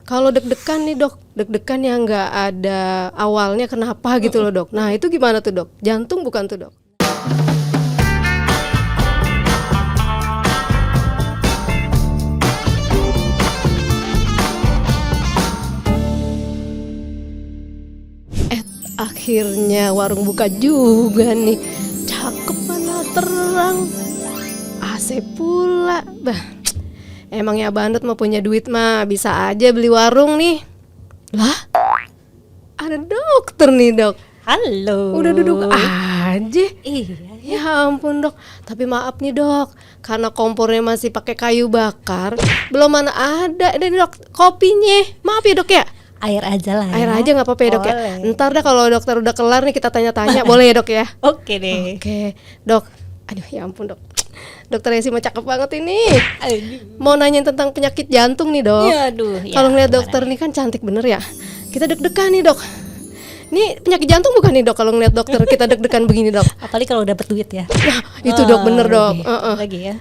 kalau deg-degan nih dok, deg-degan yang nggak ada awalnya kenapa gitu loh dok. Nah itu gimana tuh dok? Jantung bukan tuh dok? Akhirnya warung buka juga nih. Cakep mana terang, AC pula. Bah, emangnya bandot mau punya duit mah bisa aja beli warung nih. Lah, ada dokter nih dok. Halo. Udah duduk aja. Iya. Ya ampun dok. Tapi maaf nih dok, karena kompornya masih pakai kayu bakar, belum mana ada nih dok kopinya. Maaf ya dok ya. Air aja lah. Air aja nggak apa-apa ya dok ya. Boleh. Ntar deh kalau dokter udah kelar nih kita tanya-tanya, boleh ya dok ya. Oke deh. Oke dok. Aduh ya ampun dok. Dokter Esi mah cakep banget ini. Aduh. Mau nanyain tentang penyakit jantung nih dok. Ya, aduh. Kalau ngeliat dokter nih kan cantik bener ya. Kita deg-degan nih dok. Ini penyakit jantung bukan nih dok? Kalau ngeliat dokter kita deg-degan begini dok. Apalagi kalau dapet duit ya. Nah itu dok bener dok. Lagi ya.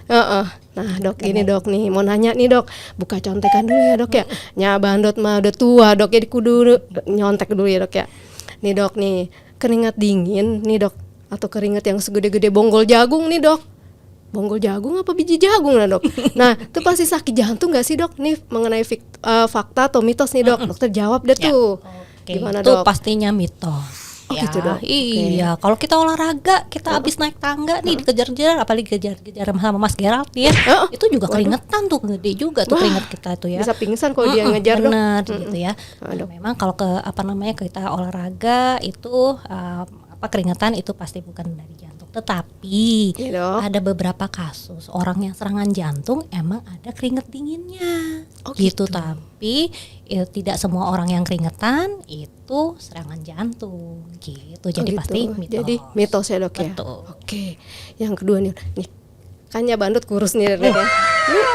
Nah dok ini dok nih mau nanya nih dok. Buka contekan dulu ya dok ya. Nya bandot mah udah tua dok, jadi kudu nyontek dulu ya dok ya. Nih dok nih, keringat dingin nih dok, atau keringat yang segede-gede bonggol jagung nih dok. Bonggol jagung apa biji jagung lah dok. Nah itu pasti sakit jantung gak sih dok? Nih mengenai fakta atau mitos nih dok. Dokter jawab deh tuh. Oke, Gimana itu dok? pastinya mitos. Oh, gitu, dok. Iya, kalau kita olahraga, kita habis naik tangga nih dikejar-kejar, apalagi kejar-kejar sama Mas Gerald ya, itu juga keringetan tuh, gede juga tuh keringet kita tuh ya. Bisa pingsan kalau dia ngejar dok. Bener gitu ya. Nah, memang kalau kita olahraga itu keringetan itu pasti bukan dari jantung. Tetapi Iya, dok. ada beberapa kasus orang yang serangan jantung emang ada keringet dinginnya. Oh, gitu. gitu. Tapi tidak semua orang yang keringetan itu serangan jantung gitu. Jadi gitu. pasti mitos. Jadi mitos ya dok ya. Betul. Oke. Yang kedua nih kan ya bandut kurus nih dok ya. Nih,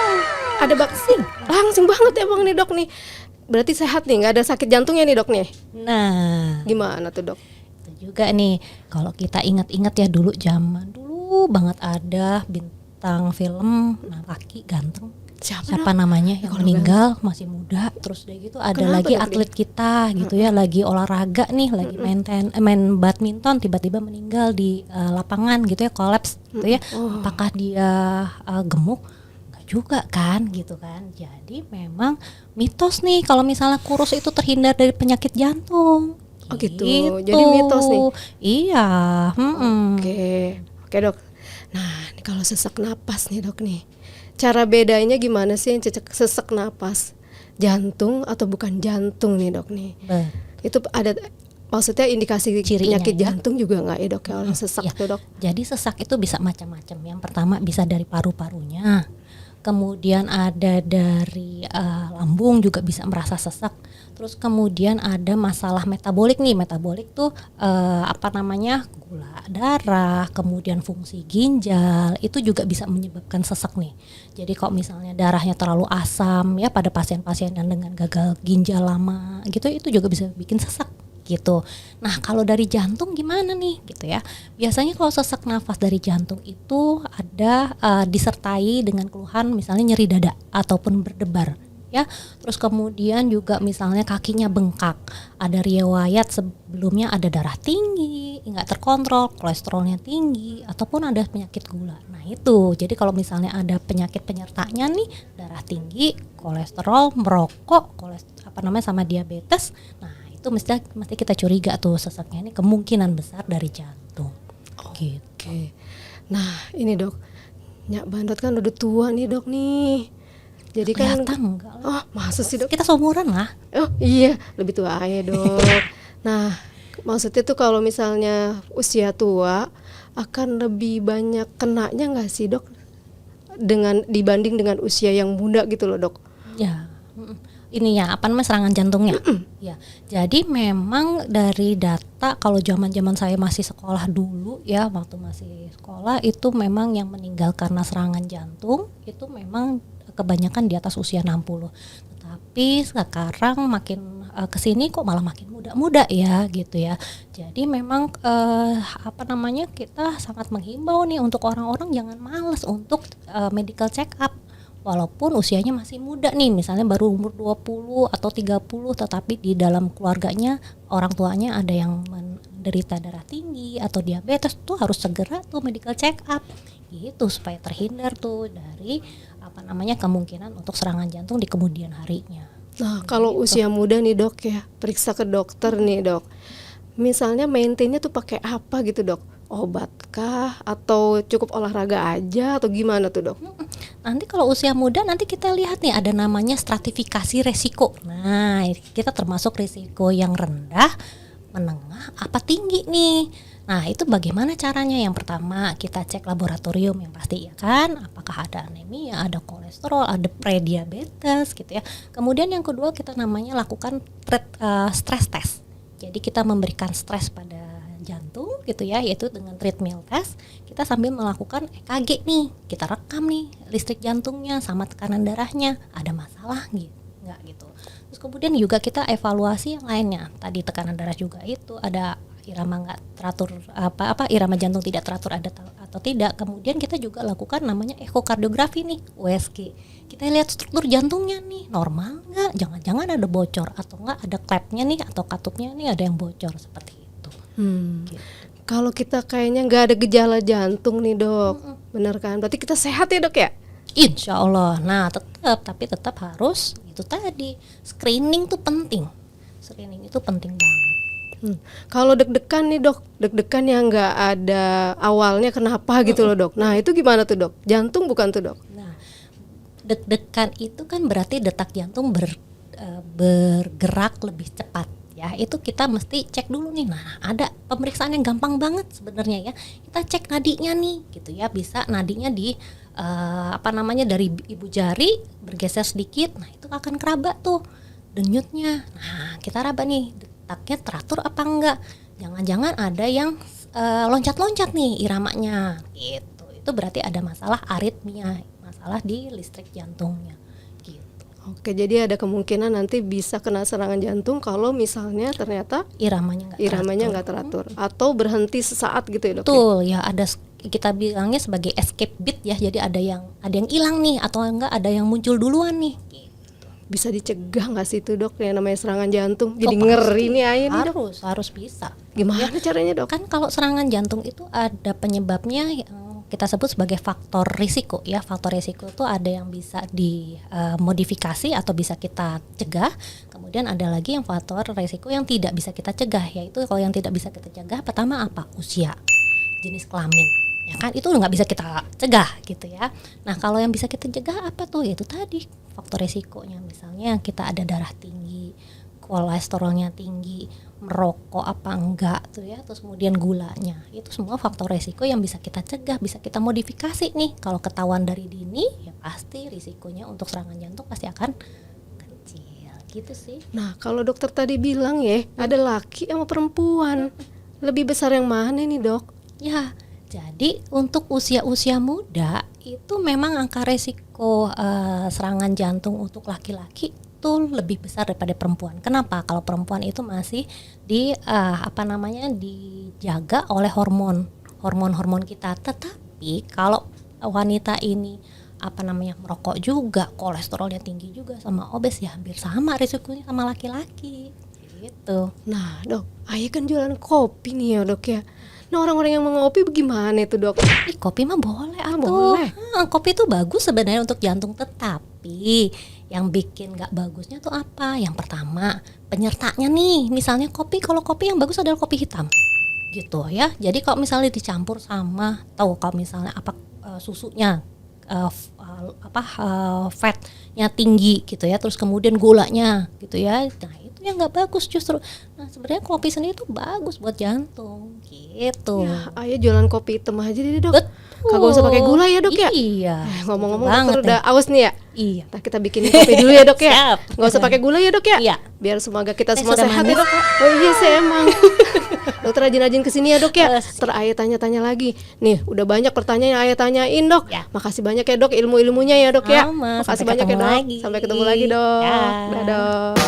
ada vaksin langsing banget emang nih dok nih. Berarti sehat nih, nggak ada sakit jantungnya nih dok nih. Nah, Gimana tuh dok? itu juga nih kalau kita ingat-ingat ya dulu zaman dulu banget ada bintang film laki ganteng. Siapa namanya yang meninggal masih muda, terus deh gitu ada Kenapa lagi dok, atlet kita gitu ya, lagi olahraga nih, lagi main badminton, tiba-tiba meninggal di lapangan gitu ya, kolaps gitu ya. Apakah dia gemuk? Enggak juga kan gitu kan. Jadi memang mitos nih kalau misalnya kurus itu terhindar dari penyakit jantung. Oh gitu. Jadi mitos nih. Iya. Oke dok. Nah ini kalau sesak napas nih dok nih, cara bedanya gimana sih yang sesak napas? Jantung atau bukan jantung nih dok nih? Itu ada maksudnya indikasi Cirinya, penyakit ya? jantung juga nggak ya dok? Kalau sesak Ya. tuh dok? Jadi sesak itu bisa macam-macam. Yang pertama bisa dari paru-parunya, kemudian ada dari lambung juga bisa merasa sesak. Terus kemudian ada masalah metabolik nih. Metabolik tuh gula darah, kemudian fungsi ginjal itu juga bisa menyebabkan sesak nih. Jadi kalau misalnya darahnya terlalu asam ya pada pasien-pasien yang dengan gagal ginjal lama gitu, itu juga bisa bikin sesak gitu. Nah kalau dari jantung gimana nih gitu ya? Biasanya kalau sesak nafas dari jantung itu ada disertai dengan keluhan misalnya nyeri dada ataupun berdebar ya. Terus kemudian juga misalnya kakinya bengkak, ada riwayat sebelumnya ada darah tinggi, nggak terkontrol, kolesterolnya tinggi, ataupun ada penyakit gula. Nah itu, jadi kalau misalnya ada penyakit penyertanya nih, darah tinggi, kolesterol, merokok, sama diabetes, nah itu mesti kita curiga tuh sesaknya ini kemungkinan besar dari jantung. Gitu. Oke. Nah ini dok, Nyak Bandot kan udah tua nih dok nih. Jadi Kelihatan kan enggak lah. oh masa sih dok? Kita seumuran lah. Oh iya lebih tua aja dok. Nah maksudnya tuh kalau misalnya usia tua akan lebih banyak kenanya nggak sih dok? Dibanding dengan usia yang muda gitu loh dok. Ya. Ini ya serangan jantungnya. Ya. Jadi memang dari data kalau zaman-zaman saya masih sekolah dulu ya, waktu masih sekolah itu memang yang meninggal karena serangan jantung itu memang kebanyakan di atas usia 60. Tetapi sekarang makin kesini kok malah makin muda-muda ya gitu ya. Jadi memang kita sangat menghimbau nih untuk orang-orang jangan malas untuk medical check up, walaupun usianya masih muda nih, misalnya baru umur 20 atau 30, tetapi di dalam keluarganya orang tuanya ada yang menderita darah tinggi atau diabetes, tuh harus segera tuh medical check up gitu supaya terhindar tuh dari kemungkinan untuk serangan jantung di kemudian harinya. Nah, kalau usia muda nih dok ya, periksa ke dokter nih dok. Misalnya maintainnya tuh pakai apa gitu dok? Obat kah? Atau cukup olahraga aja? Atau gimana tuh dok? Nanti kalau usia muda nanti kita lihat nih ada namanya stratifikasi resiko. Nah, kita termasuk risiko yang rendah, menengah, apa tinggi nih. Nah, itu bagaimana caranya? Yang pertama kita cek laboratorium yang pasti ya kan, apakah ada anemia, ada kolesterol, ada prediabetes gitu ya. Kemudian yang kedua kita namanya lakukan stress test. Jadi kita memberikan stres pada jantung gitu ya, yaitu dengan treadmill test. Kita sambil melakukan EKG nih, kita rekam nih listrik jantungnya sama tekanan darahnya, ada masalah nggak gitu. Terus kemudian juga kita evaluasi yang lainnya. Tadi tekanan darah juga itu ada irama nggak teratur, irama jantung tidak teratur ada atau tidak. Kemudian kita juga lakukan namanya ekokardiografi nih, USG. Kita lihat struktur jantungnya nih normal nggak, jangan-jangan ada bocor atau nggak ada klepnya nih atau katupnya nih ada yang bocor seperti itu. Gitu. Kalau kita kayaknya nggak ada gejala jantung nih dok, benar kan? Berarti kita sehat ya dok ya? Insya Allah. Nah tapi tetap harus itu tadi, screening tuh penting. Screening itu penting banget. Kalau deg-degan nih dok, deg-degan yang nggak ada awalnya kenapa gitu loh dok. Nah itu gimana tuh dok? Jantung bukan tuh dok? Nah, deg-degan itu kan berarti detak jantung bergerak lebih cepat ya. Itu kita mesti cek dulu nih. Nah ada pemeriksaan yang gampang banget sebenarnya ya. Kita cek nadinya nih gitu ya. Bisa nadinya di dari ibu jari bergeser sedikit. Nah itu akan keraba tuh denyutnya. Nah kita raba nih, detaknya teratur apa enggak. Jangan-jangan ada yang loncat-loncat nih iramanya gitu. Itu berarti ada masalah aritmia, masalah di listrik jantungnya gitu. Oke, jadi ada kemungkinan nanti bisa kena serangan jantung kalau misalnya ternyata iramanya nggak teratur atau berhenti sesaat gitu ya dok. Betul ya, ada kita bilangnya sebagai escape beat ya. Jadi ada yang hilang nih atau enggak ada yang muncul duluan nih. Bisa dicegah nggak sih itu dok yang namanya serangan jantung? Jadi ngeri nih ayah nih dok. Harus bisa. Gimana caranya dok? Kan kalau serangan jantung itu ada penyebabnya yang kita sebut sebagai faktor risiko ya. Faktor risiko itu ada yang bisa dimodifikasi atau bisa kita cegah. Kemudian ada lagi yang faktor risiko yang tidak bisa kita cegah, yaitu kalau yang tidak bisa kita cegah pertama apa? Usia, jenis kelamin. Ya kan itu nggak bisa kita cegah gitu ya. Nah kalau yang bisa kita cegah apa tuh? Yaitu tadi faktor resikonya, misalnya kita ada darah tinggi, kolesterolnya tinggi, merokok apa enggak tuh ya, terus kemudian gulanya, itu semua faktor resiko yang bisa kita cegah, bisa kita modifikasi nih. Kalau ketahuan dari dini ya pasti risikonya untuk serangan jantung pasti akan kecil gitu sih. Nah kalau dokter tadi bilang ya ada laki sama perempuan, lebih besar yang mana nih dok? Ya jadi untuk usia-usia muda itu memang angka resiko serangan jantung untuk laki-laki itu lebih besar daripada perempuan. Kenapa? Kalau perempuan itu masih dijaga oleh hormon kita. Tetapi kalau wanita ini merokok juga, kolesterolnya tinggi juga, sama obes ya hampir sama risikonya sama laki-laki gitu. Nah dok, ayah kan jualan kopi nih ya dok ya. Nah orang-orang yang mau ngopi bagaimana itu dok? Kopi mah boleh boleh. Kopi itu bagus sebenarnya untuk jantung, tetapi yang bikin nggak bagusnya tuh apa? Yang pertama penyertanya nih, misalnya kalau kopi yang bagus adalah kopi hitam gitu ya. Jadi kalau misalnya dicampur sama kalau misalnya susunya fatnya tinggi gitu ya, terus kemudian gulanya gitu ya, nah itu yang nggak bagus justru. Nah sebenarnya kopi sendiri itu bagus buat jantung gitu. Ya, ayah jualan kopi hitam aja deh dok. Kagak usah pakai gula ya dok ya. Iya. Ngomong-ngomong dokter udah aus nih ya. Iya. Nah kita bikinin kopi dulu ya dok ya. Siap. Nggak usah pakai gula ya dok ya. Iya. Biar semoga kita semua sudah sehat manis. ya dok. Oh iya sih emang. Dokter rajin-rajin kesini ya dok ya. Ter ayah tanya-tanya lagi. Nih udah banyak pertanyaan yang ayah tanyain dok. Ya. Makasih banyak ya dok ilmu-ilmunya ya dok ya. Sama, Makasih sampai banyak ya ketemu dok. lagi. Sampai ketemu lagi dok. Ya. Dadah dok.